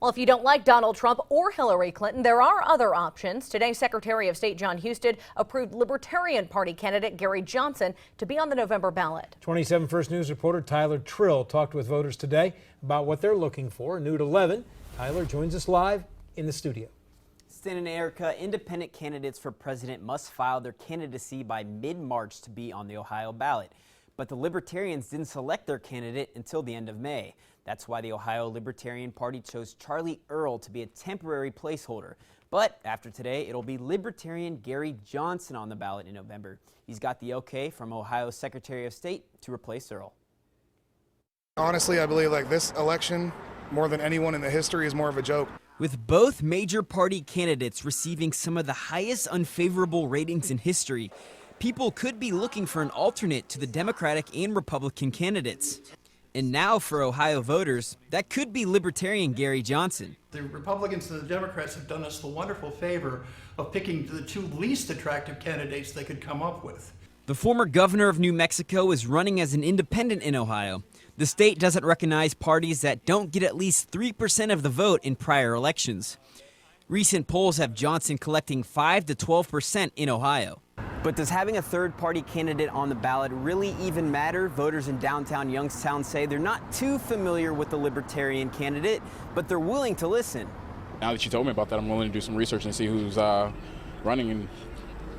Well, if you don't like Donald Trump or Hillary Clinton, there are other options. Today, Secretary of State John Husted approved Libertarian Party candidate Gary Johnson to be on the November ballot. 27 First News reporter Tyler Trill talked with voters today about what they're looking for. New at 11, Tyler joins us live in the studio. Stan and Erica, independent candidates for president must file their candidacy by mid-March to be on the Ohio ballot. But the Libertarians didn't select their candidate until the end of May. That's why the Ohio Libertarian Party chose Charlie Earl to be a temporary placeholder. But after today, it'll be Libertarian Gary Johnson on the ballot in November. He's got the okay from Ohio's Secretary of State to replace Earl. Honestly, I believe this election, more than anyone in the history, is more of a joke. With both major party candidates receiving some of the highest unfavorable ratings in history, people could be looking for an alternate to the Democratic and Republican candidates. And now for Ohio voters, that could be Libertarian Gary Johnson. The Republicans and the Democrats have done us the wonderful favor of picking the two least attractive candidates they could come up with. The former governor of New Mexico is running as an independent in Ohio. The state doesn't recognize parties that don't get at least 3% of the vote in prior elections. Recent polls have Johnson collecting 5 to 12% in Ohio. But does having a third-party candidate on the ballot really even matter? Voters in downtown Youngstown say they're not too familiar with the Libertarian candidate, but they're willing to listen. Now that you told me about that, I'm willing to do some research and see who's running and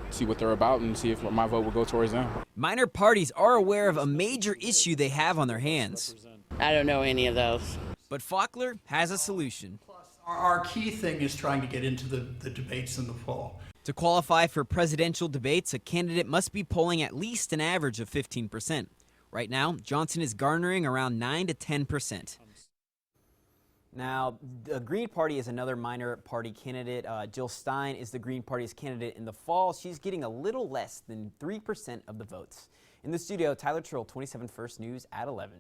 see what they're about and see if my vote will go towards them. Minor parties are aware of a major issue they have on their hands. I don't know any of those. But Faulkner has a solution. Our key thing is trying to get into the debates in the fall. To qualify for presidential debates, a candidate must be polling at least an average of 15%. Right now, Johnson is garnering around 9 to 10%. Now, the Green Party is another minor party candidate. Jill Stein is the Green Party's candidate in the fall. She's getting a little less than 3% of the votes. In the studio, Tyler Trill, 27 First News at 11.